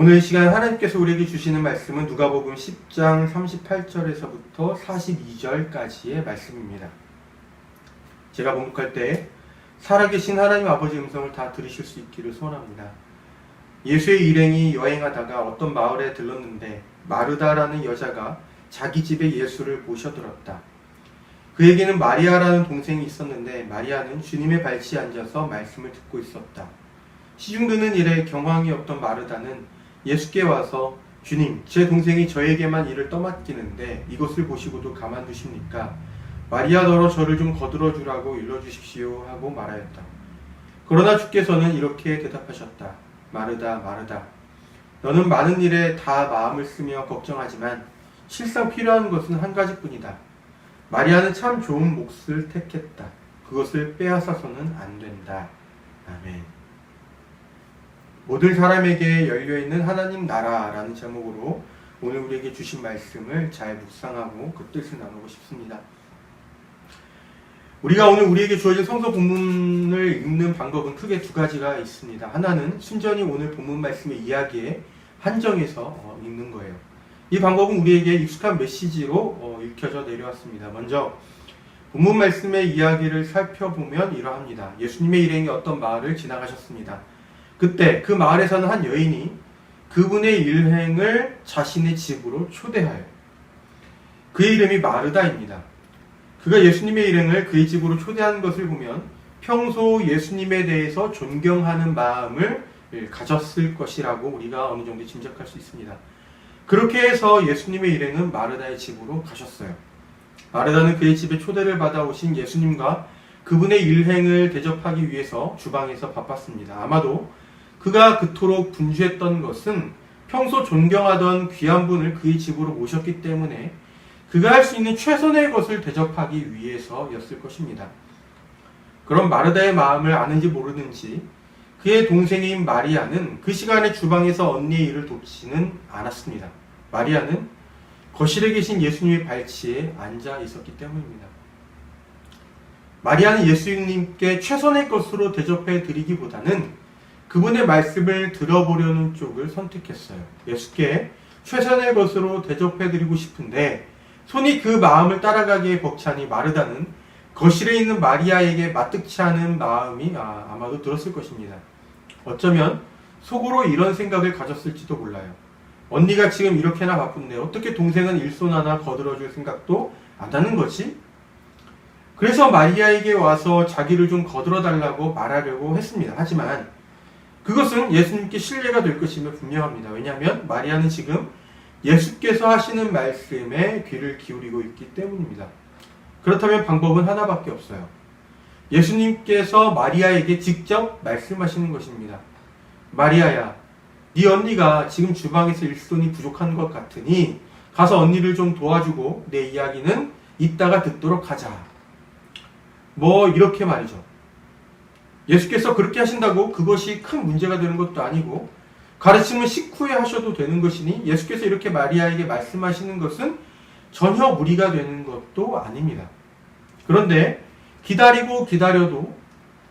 오늘 이 시간 하나님께서 우리에게 주시는 말씀은 누가복음 10장 38절에서부터 42절까지의 말씀입니다. 제가 봉독할 때 살아계신 하나님 아버지 음성을 다 들으실 수 있기를 소원합니다. 예수의 일행이 여행하다가 어떤 마을에 들렀는데 마르다라는 여자가 자기 집에 예수를 모셔들었다. 그에게는 마리아라는 동생이 있었는데 마리아는 주님의 발치에 앉아서 말씀을 듣고 있었다. 시중드는 일에 경황이 없던 마르다는 예수께 와서 주님, 제 동생이 저에게만 일을 떠맡기는데 이것을 보시고도 가만두십니까? 마리아더러 저를 좀 거들어 주라고 일러주십시오 하고 말하였다. 그러나 주께서는 이렇게 대답하셨다. 마르다, 마르다. 너는 많은 일에 다 마음을 쓰며 걱정하지만 실상 필요한 것은 한 가지뿐이다. 마리아는 참 좋은 몫을 택했다. 그것을 빼앗아서는 안 된다. 아멘. 모든 사람에게 열려있는 하나님 나라라는 제목으로 오늘 우리에게 주신 말씀을 잘 묵상하고 그 뜻을 나누고 싶습니다. 우리가 오늘 우리에게 주어진 성서 본문을 읽는 방법은 크게 두 가지가 있습니다. 하나는 순전히 오늘 본문 말씀의 이야기에 한정해서 읽는 거예요. 이 방법은 우리에게 익숙한 메시지로 읽혀져 내려왔습니다. 먼저 본문 말씀의 이야기를 살펴보면 이러합니다. 예수님의 일행이 어떤 마을을 지나가셨습니다. 그때 그 마을에 사는 한 여인이 그분의 일행을 자신의 집으로 초대하여, 그의 이름이 마르다입니다. 그가 예수님의 일행을 그의 집으로 초대한 것을 보면 평소 예수님에 대해서 존경하는 마음을 가졌을 것이라고 우리가 어느 정도 짐작할 수 있습니다. 그렇게 해서 예수님의 일행은 마르다의 집으로 가셨어요. 마르다는 그의 집에 초대를 받아 오신 예수님과 그분의 일행을 대접하기 위해서 주방에서 바빴습니다. 아마도 그가 그토록 분주했던 것은 평소 존경하던 귀한 분을 그의 집으로 모셨기 때문에 그가 할 수 있는 최선의 것을 대접하기 위해서였을 것입니다. 그럼 마르다의 마음을 아는지 모르는지 그의 동생인 마리아는 그 시간에 주방에서 언니의 일을 돕지는 않았습니다. 마리아는 거실에 계신 예수님의 발치에 앉아 있었기 때문입니다. 마리아는 예수님께 최선의 것으로 대접해 드리기보다는 그분의 말씀을 들어보려는 쪽을 선택했어요. 예수께 최선의 것으로 대접해 드리고 싶은데 손이 그 마음을 따라가기에 벅차니 마르다는 거실에 있는 마리아에게 마뜩치 않은 마음이 아마도 들었을 것입니다. 어쩌면 속으로 이런 생각을 가졌을지도 몰라요. 언니가 지금 이렇게나 바쁜데 어떻게 동생은 일손 하나 거들어줄 생각도 안 하는 거지? 그래서 마리아에게 와서 자기를 좀 거들어달라고 말하려고 했습니다. 하지만 그것은 예수님께 신뢰가 될 것임을 분명합니다. 왜냐하면 마리아는 지금 예수께서 하시는 말씀에 귀를 기울이고 있기 때문입니다. 그렇다면 방법은 하나밖에 없어요. 예수님께서 마리아에게 직접 말씀하시는 것입니다. 마리아야, 네 언니가 지금 주방에서 일손이 부족한 것 같으니 가서 언니를 좀 도와주고 내 이야기는 이따가 듣도록 하자. 이렇게 말이죠. 예수께서 그렇게 하신다고 그것이 큰 문제가 되는 것도 아니고 가르침은 식후에 하셔도 되는 것이니 예수께서 이렇게 마리아에게 말씀하시는 것은 전혀 무리가 되는 것도 아닙니다. 그런데 기다리고 기다려도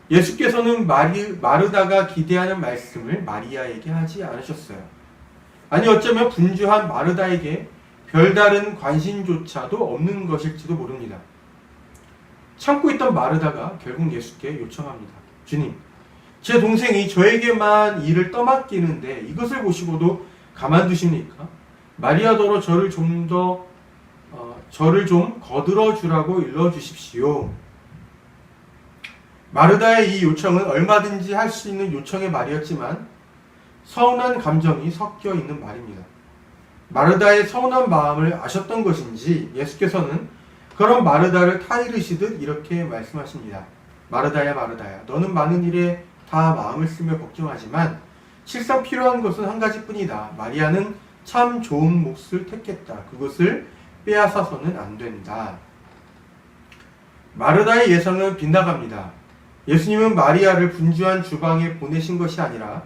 예수께서는 마르다가 기대하는 말씀을 마리아에게 하지 않으셨어요. 아니 어쩌면 분주한 마르다에게 별다른 관심조차도 없는 것일지도 모릅니다. 참고 있던 마르다가 결국 예수께 요청합니다. 주님, 제 동생이 저에게만 일을 떠맡기는데 이것을 보시고도 가만두십니까? 마리아더러 저를 좀 거들어 주라고 일러주십시오. 마르다의 이 요청은 얼마든지 할 수 있는 요청의 말이었지만 서운한 감정이 섞여 있는 말입니다. 마르다의 서운한 마음을 아셨던 것인지 예수께서는 그런 마르다를 타이르시듯 이렇게 말씀하십니다. 마르다야, 마르다야, 너는 많은 일에 다 마음을 쓰며 걱정하지만 실상 필요한 것은 한 가지뿐이다. 마리아는 참 좋은 몫을 택했다. 그것을 빼앗아서는 안 된다. 마르다의 예상은 빗나갑니다. 예수님은 마리아를 분주한 주방에 보내신 것이 아니라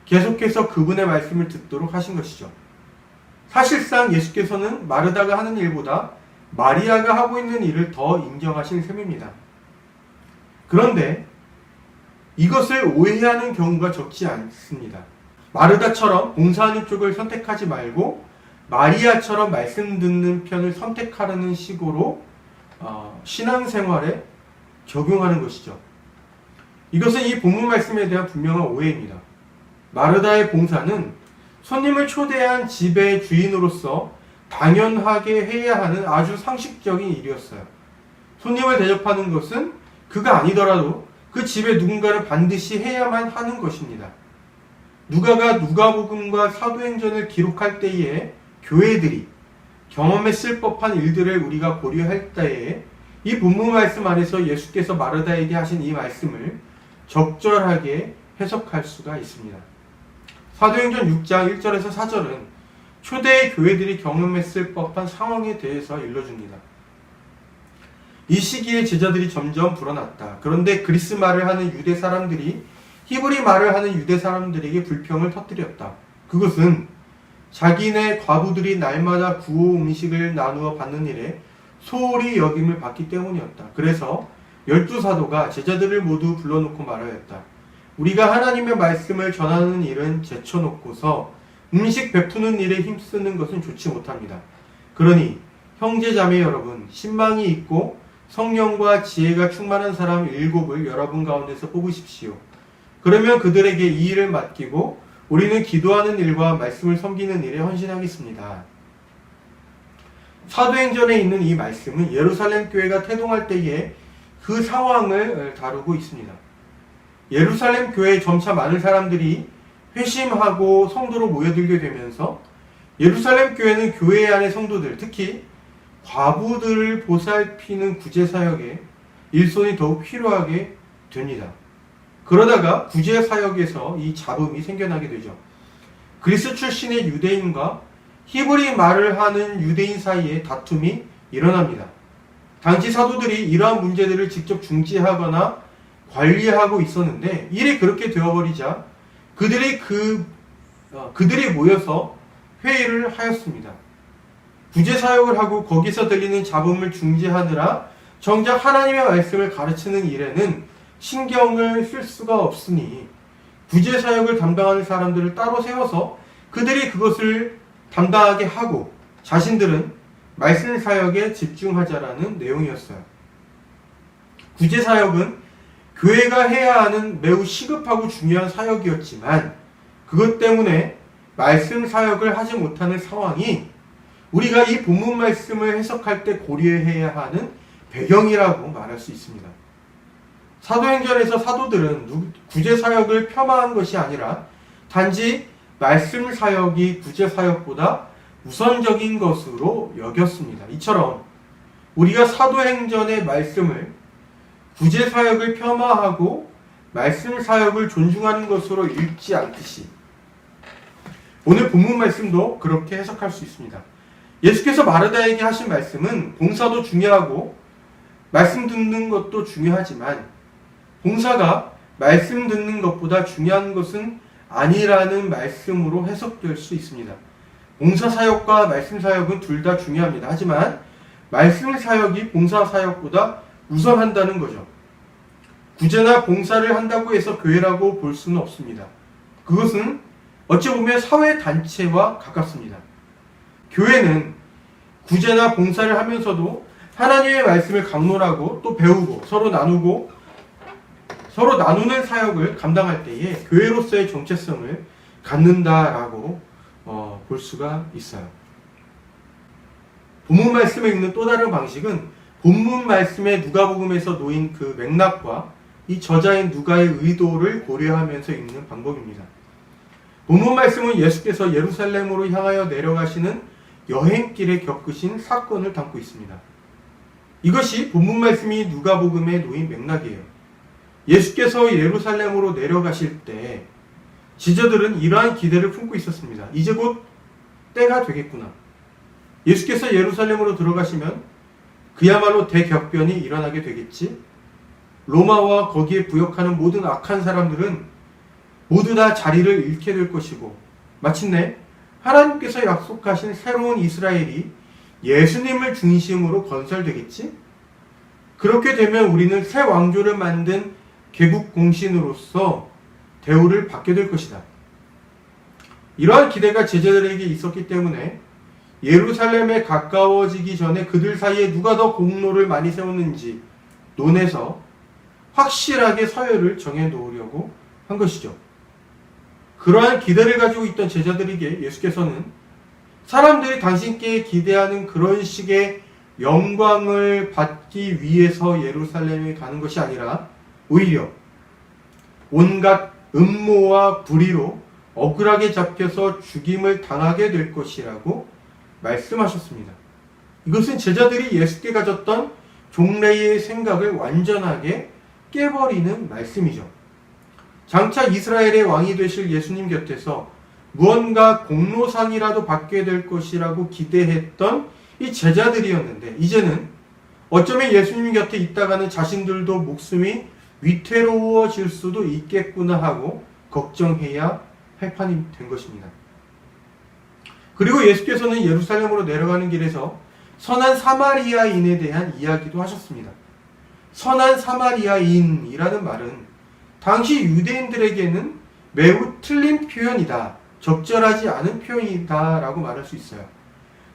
계속해서 그분의 말씀을 듣도록 하신 것이죠. 사실상 예수께서는 마르다가 하는 일보다 마리아가 하고 있는 일을 더 인정하신 셈입니다. 그런데 이것을 오해하는 경우가 적지 않습니다. 마르다처럼 봉사하는 쪽을 선택하지 말고 마리아처럼 말씀 듣는 편을 선택하라는 식으로 신앙생활에 적용하는 것이죠. 이것은 이 본문 말씀에 대한 분명한 오해입니다. 마르다의 봉사는 손님을 초대한 집의 주인으로서 당연하게 해야 하는 아주 상식적인 일이었어요. 손님을 대접하는 것은 그가 아니더라도 그 집에 누군가를 반드시 해야만 하는 것입니다. 누가가 누가복음과 사도행전을 기록할 때에 교회들이 경험했을 법한 일들을 우리가 고려할 때에 이 본문 말씀 안에서 예수께서 마르다에게 하신 이 말씀을 적절하게 해석할 수가 있습니다. 사도행전 6장 1절에서 4절은 초대의 교회들이 경험했을 법한 상황에 대해서 일러줍니다. 이 시기에 제자들이 점점 불어났다. 그런데 그리스 말을 하는 유대 사람들이 히브리 말을 하는 유대 사람들에게 불평을 터뜨렸다. 그것은 자기네 과부들이 날마다 구호 음식을 나누어 받는 일에 소홀히 여김을 받기 때문이었다. 그래서 12사도가 제자들을 모두 불러놓고 말하였다. 우리가 하나님의 말씀을 전하는 일은 제쳐놓고서 음식 베푸는 일에 힘쓰는 것은 좋지 못합니다. 그러니 형제자매 여러분, 신망이 있고 성령과 지혜가 충만한 사람 7을 여러분 가운데서 뽑으십시오. 그러면 그들에게 이 일을 맡기고 우리는 기도하는 일과 말씀을 섬기는 일에 헌신하겠습니다. 사도행전에 있는 이 말씀은 예루살렘 교회가 태동할 때에 그 상황을 다루고 있습니다. 예루살렘 교회에 점차 많은 사람들이 회심하고 성도로 모여들게 되면서 예루살렘 교회는 교회 안의 성도들, 특히 과부들을 보살피는 구제사역에 일손이 더욱 필요하게 됩니다. 그러다가 구제사역에서 이 잡음이 생겨나게 되죠. 그리스 출신의 유대인과 히브리 말을 하는 유대인 사이에 다툼이 일어납니다. 당시 사도들이 이러한 문제들을 직접 중지하거나 관리하고 있었는데 일이 그렇게 되어버리자 그들이 모여서 회의를 하였습니다. 구제사역을 하고 거기서 들리는 잡음을 중지하느라 정작 하나님의 말씀을 가르치는 일에는 신경을 쓸 수가 없으니 구제사역을 담당하는 사람들을 따로 세워서 그들이 그것을 담당하게 하고 자신들은 말씀 사역에 집중하자라는 내용이었어요. 구제사역은 교회가 해야 하는 매우 시급하고 중요한 사역이었지만 그것 때문에 말씀 사역을 하지 못하는 상황이 우리가 이 본문 말씀을 해석할 때 고려해야 하는 배경이라고 말할 수 있습니다. 사도행전에서 사도들은 구제사역을 폄하한 것이 아니라 단지 말씀 사역이 구제사역보다 우선적인 것으로 여겼습니다. 이처럼 우리가 사도행전의 말씀을 구제사역을 폄하하고 말씀 사역을 존중하는 것으로 읽지 않듯이 오늘 본문 말씀도 그렇게 해석할 수 있습니다. 예수께서 마르다에게 하신 말씀은 봉사도 중요하고 말씀 듣는 것도 중요하지만 봉사가 말씀 듣는 것보다 중요한 것은 아니라는 말씀으로 해석될 수 있습니다. 봉사 사역과 말씀 사역은 둘 다 중요합니다. 하지만 말씀 사역이 봉사 사역보다 우선한다는 거죠. 구제나 봉사를 한다고 해서 교회라고 볼 수는 없습니다. 그것은 어찌 보면 사회단체와 가깝습니다. 교회는 구제나 봉사를 하면서도 하나님의 말씀을 강론하고 또 배우고 서로 나누는 사역을 감당할 때에 교회로서의 정체성을 갖는다라고 볼 수가 있어요. 본문 말씀을 읽는 또 다른 방식은 본문 말씀에 누가복음에서 놓인 그 맥락과 이 저자인 누가의 의도를 고려하면서 읽는 방법입니다. 본문 말씀은 예수께서 예루살렘으로 향하여 내려가시는 여행길에 겪으신 사건을 담고 있습니다. 이것이 본문 말씀이 누가복음에 놓인 맥락이에요. 예수께서 예루살렘으로 내려가실 때 지저들은 이러한 기대를 품고 있었습니다. 이제 곧 때가 되겠구나. 예수께서 예루살렘으로 들어가시면 그야말로 대격변이 일어나게 되겠지. 로마와 거기에 부역하는 모든 악한 사람들은 모두 다 자리를 잃게 될 것이고 마침내 하나님께서 약속하신 새로운 이스라엘이 예수님을 중심으로 건설되겠지? 그렇게 되면 우리는 새 왕조를 만든 개국 공신으로서 대우를 받게 될 것이다. 이러한 기대가 제자들에게 있었기 때문에 예루살렘에 가까워지기 전에 그들 사이에 누가 더 공로를 많이 세웠는지 논해서 확실하게 서열을 정해 놓으려고 한 것이죠. 그러한 기대를 가지고 있던 제자들에게 예수께서는 사람들이 당신께 기대하는 그런 식의 영광을 받기 위해서 예루살렘에 가는 것이 아니라 오히려 온갖 음모와 불의로 억울하게 잡혀서 죽임을 당하게 될 것이라고 말씀하셨습니다. 이것은 제자들이 예수께 가졌던 종래의 생각을 완전하게 깨버리는 말씀이죠. 장차 이스라엘의 왕이 되실 예수님 곁에서 무언가 공로상이라도 받게 될 것이라고 기대했던 이 제자들이었는데 이제는 어쩌면 예수님 곁에 있다가는 자신들도 목숨이 위태로워질 수도 있겠구나 하고 걱정해야 할 판이 된 것입니다. 그리고 예수께서는 예루살렘으로 내려가는 길에서 선한 사마리아인에 대한 이야기도 하셨습니다. 선한 사마리아인이라는 말은 당시 유대인들에게는 매우 틀린 표현이다, 적절하지 않은 표현이다 라고 말할 수 있어요.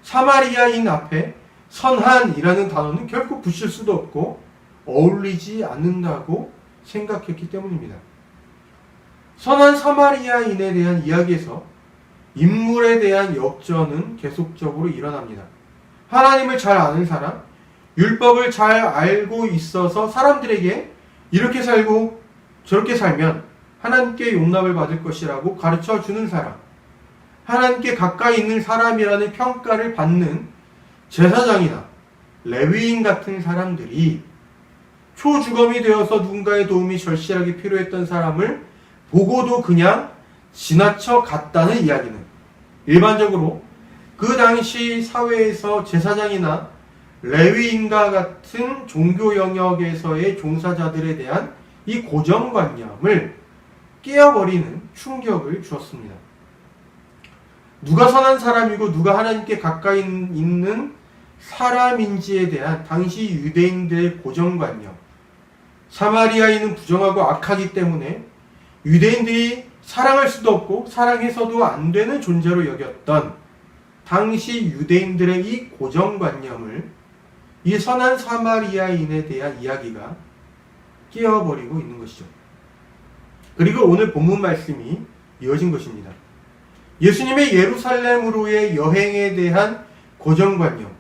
사마리아인 앞에 선한이라는 단어는 결코 붙일 수도 없고 어울리지 않는다고 생각했기 때문입니다. 선한 사마리아인에 대한 이야기에서 인물에 대한 역전은 계속적으로 일어납니다. 하나님을 잘 아는 사람, 율법을 잘 알고 있어서 사람들에게 이렇게 살고 저렇게 살면 하나님께 용납을 받을 것이라고 가르쳐 주는 사람, 하나님께 가까이 있는 사람이라는 평가를 받는 제사장이나 레위인 같은 사람들이 초주검이 되어서 누군가의 도움이 절실하게 필요했던 사람을 보고도 그냥 지나쳐 갔다는 이야기는 일반적으로 그 당시 사회에서 제사장이나 레위인과 같은 종교 영역에서의 종사자들에 대한 이 고정관념을 깨어버리는 충격을 주었습니다. 누가 선한 사람이고 누가 하나님께 가까이 있는 사람인지에 대한 당시 유대인들의 고정관념, 사마리아인은 부정하고 악하기 때문에 유대인들이 사랑할 수도 없고 사랑해서도 안 되는 존재로 여겼던 당시 유대인들의 이 고정관념을 이 선한 사마리아인에 대한 이야기가 깨어버리고 있는 것이죠. 그리고 오늘 본문 말씀이 이어진 것입니다. 예수님의 예루살렘으로의 여행에 대한 고정관념,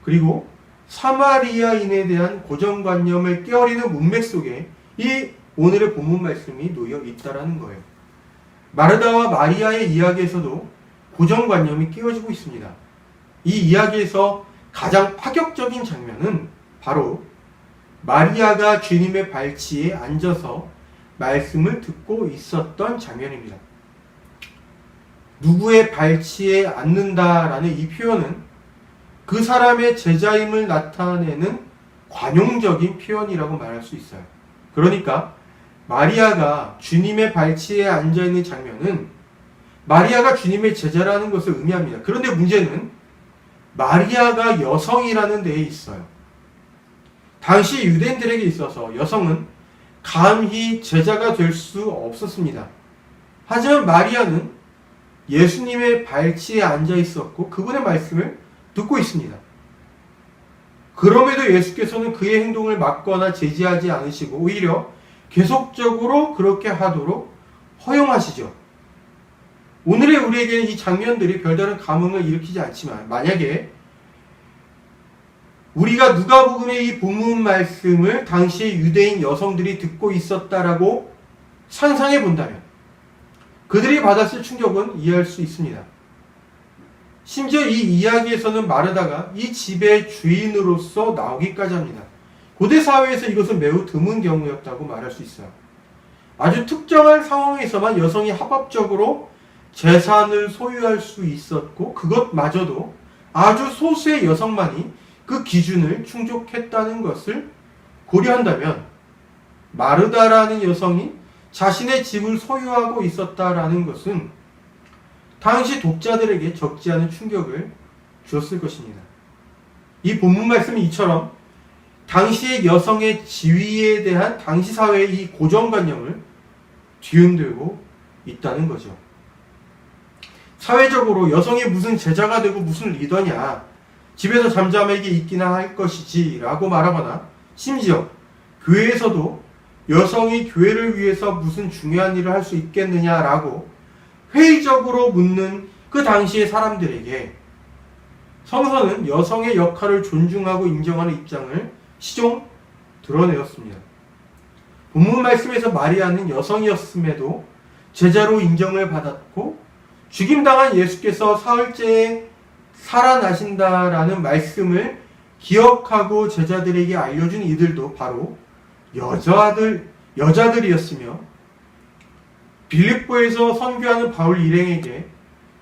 그리고 사마리아인에 대한 고정관념을 깨어리는 문맥 속에 이 오늘의 본문 말씀이 놓여 있다라는 거예요. 마르다와 마리아의 이야기에서도 고정관념이 끼워지고 있습니다. 이 이야기에서 가장 파격적인 장면은 바로 마리아가 주님의 발치에 앉아서 말씀을 듣고 있었던 장면입니다. 누구의 발치에 앉는다라는 이 표현은 그 사람의 제자임을 나타내는 관용적인 표현이라고 말할 수 있어요. 그러니까 마리아가 주님의 발치에 앉아있는 장면은 마리아가 주님의 제자라는 것을 의미합니다. 그런데 문제는 마리아가 여성이라는 데에 있어요. 당시 유대인들에게 있어서 여성은 감히 제자가 될 수 없었습니다. 하지만 마리아는 예수님의 발치에 앉아 있었고 그분의 말씀을 듣고 있습니다. 그럼에도 예수께서는 그의 행동을 막거나 제지하지 않으시고 오히려 계속적으로 그렇게 하도록 허용하시죠. 오늘의 우리에게는 이 장면들이 별다른 감흥을 일으키지 않지만 만약에 우리가 누가복음의 이 본문 말씀을 당시 유대인 여성들이 듣고 있었다라고 상상해 본다면 그들이 받았을 충격은 이해할 수 있습니다. 심지어 이 이야기에서는 마르다가 이 집의 주인으로서 나오기까지 합니다. 고대 사회에서 이것은 매우 드문 경우였다고 말할 수 있어요. 아주 특정한 상황에서만 여성이 합법적으로 재산을 소유할 수 있었고 그것마저도 아주 소수의 여성만이 그 기준을 충족했다는 것을 고려한다면 마르다라는 여성이 자신의 집을 소유하고 있었다라는 것은 당시 독자들에게 적지 않은 충격을 주었을 것입니다. 이 본문 말씀이 이처럼 당시의 여성의 지위에 대한 당시 사회의 이 고정관념을 뒤흔들고 있다는 거죠. 사회적으로 여성이 무슨 제자가 되고 무슨 리더냐, 집에서 잠잠하게 있기나 할 것이지 라고 말하거나, 심지어 교회에서도 여성이 교회를 위해서 무슨 중요한 일을 할 수 있겠느냐라고 회의적으로 묻는 그 당시의 사람들에게 성서는 여성의 역할을 존중하고 인정하는 입장을 시종 드러내었습니다. 본문 말씀에서 마리아는 여성이었음에도 제자로 인정을 받았고, 죽임당한 예수께서 사흘째에 살아나신다라는 말씀을 기억하고 제자들에게 알려준 이들도 바로 여자들이었으며, 빌립보에서 선교하는 바울 일행에게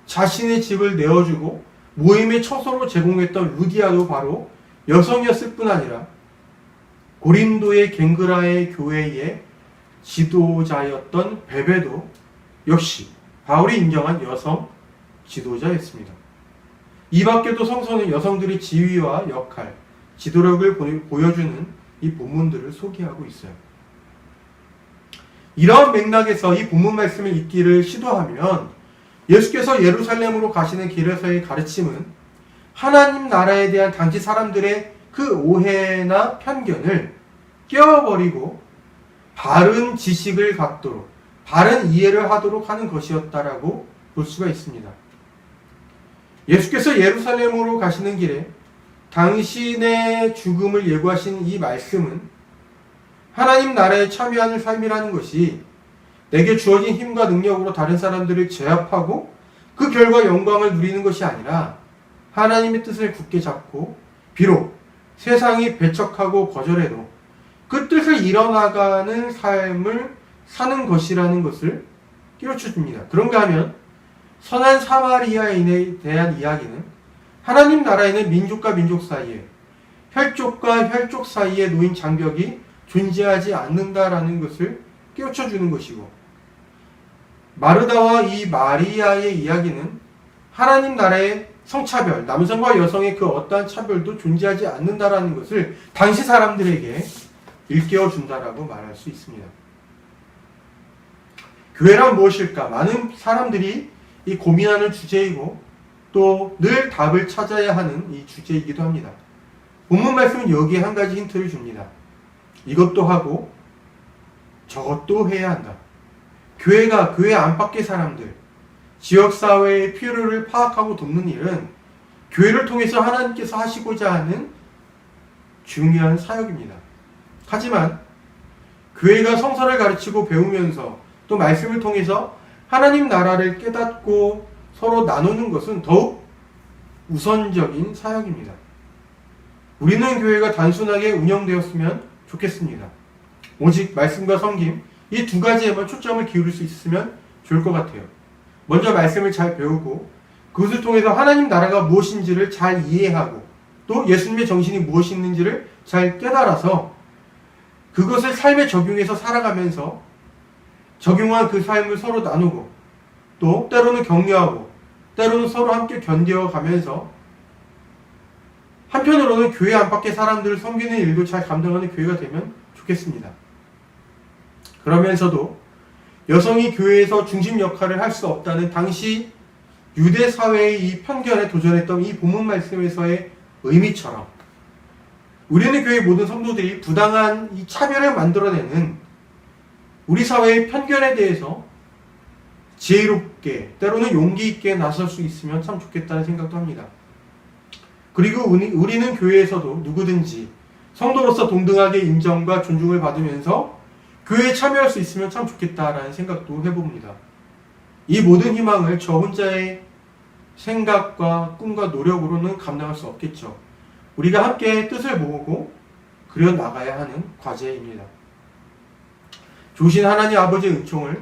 자신의 집을 내어주고 모임의 처소로 제공했던 루디아도 바로 여성이었을 뿐 아니라 고린도의 갱그라의 교회의 지도자였던 베베도 역시 바울이 인정한 여성 지도자였습니다. 이 밖에도 성서는 여성들의 지위와 역할, 지도력을 보여주는 이 본문들을 소개하고 있어요. 이러한 맥락에서 이 본문 말씀을 읽기를 시도하면 예수께서 예루살렘으로 가시는 길에서의 가르침은 하나님 나라에 대한 당시 사람들의 그 오해나 편견을 깨워버리고 바른 지식을 갖도록, 바른 이해를 하도록 하는 것이었다라고 볼 수가 있습니다. 예수께서 예루살렘으로 가시는 길에 당신의 죽음을 예고하신 이 말씀은 하나님 나라에 참여하는 삶이라는 것이 내게 주어진 힘과 능력으로 다른 사람들을 제압하고 그 결과 영광을 누리는 것이 아니라 하나님의 뜻을 굳게 잡고 비록 세상이 배척하고 거절해도 그 뜻을 이뤄나가는 삶을 사는 것이라는 것을 깨우쳐줍니다. 그런가 하면 선한 사마리아인에 대한 이야기는 하나님 나라에는 민족과 민족 사이에, 혈족과 혈족 사이에 놓인 장벽이 존재하지 않는다라는 것을 깨우쳐주는 것이고, 마르다와 이 마리아의 이야기는 하나님 나라의 성차별, 남성과 여성의 그 어떠한 차별도 존재하지 않는다라는 것을 당시 사람들에게 일깨워준다라고 말할 수 있습니다. 교회란 무엇일까? 많은 사람들이 이 고민하는 주제이고 또 늘 답을 찾아야 하는 이 주제이기도 합니다. 본문 말씀은 여기에 한 가지 힌트를 줍니다. 이것도 하고 저것도 해야 한다. 교회가 교회 안팎의 사람들, 지역사회의 필요를 파악하고 돕는 일은 교회를 통해서 하나님께서 하시고자 하는 중요한 사역입니다. 하지만 교회가 성서를 가르치고 배우면서 또 말씀을 통해서 하나님 나라를 깨닫고 서로 나누는 것은 더욱 우선적인 사역입니다. 우리는 교회가 단순하게 운영되었으면 좋겠습니다. 오직 말씀과 섬김, 이 두 가지에만 초점을 기울일 수 있으면 좋을 것 같아요. 먼저 말씀을 잘 배우고 그것을 통해서 하나님 나라가 무엇인지를 잘 이해하고 또 예수님의 정신이 무엇이 있는지를 잘 깨달아서 그것을 삶에 적용해서 살아가면서 적용한 그 삶을 서로 나누고 또 때로는 격려하고 때로는 서로 함께 견뎌가면서 한편으로는 교회 안팎의 사람들을 섬기는 일도 잘 감당하는 교회가 되면 좋겠습니다. 그러면서도 여성이 교회에서 중심 역할을 할 수 없다는 당시 유대 사회의 이 편견에 도전했던 이 본문 말씀에서의 의미처럼 우리는 교회 모든 성도들이 부당한 이 차별을 만들어내는 우리 사회의 편견에 대해서 지혜롭게 때로는 용기 있게 나설 수 있으면 참 좋겠다는 생각도 합니다. 그리고 우리는 교회에서도 누구든지 성도로서 동등하게 인정과 존중을 받으면서 교회에 참여할 수 있으면 참 좋겠다라는 생각도 해봅니다. 이 모든 희망을 저 혼자의 생각과 꿈과 노력으로는 감당할 수 없겠죠. 우리가 함께 뜻을 모으고 그려나가야 하는 과제입니다. 좋으신 하나님 아버지의 은총을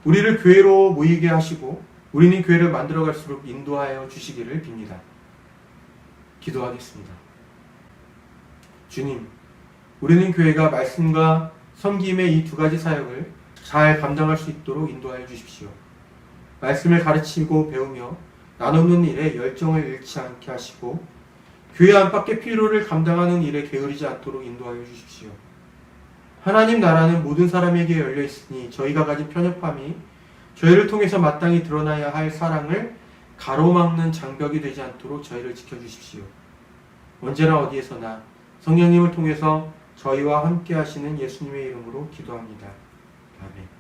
우리를 교회로 모이게 하시고 우리는 교회를 만들어갈수록 인도하여 주시기를 빕니다. 기도하겠습니다. 주님, 우리는 교회가 말씀과 섬김의 이 두 가지 사역을 잘 감당할 수 있도록 인도하여 주십시오. 말씀을 가르치고 배우며 나누는 일에 열정을 잃지 않게 하시고 교회 안팎의 필요를 감당하는 일에 게으르지 않도록 인도하여 주십시오. 하나님 나라는 모든 사람에게 열려 있으니 저희가 가진 편협함이 저희를 통해서 마땅히 드러나야 할 사랑을 가로막는 장벽이 되지 않도록 저희를 지켜주십시오. 언제나 어디에서나 성령님을 통해서 저희와 함께 하시는 예수님의 이름으로 기도합니다. 아멘.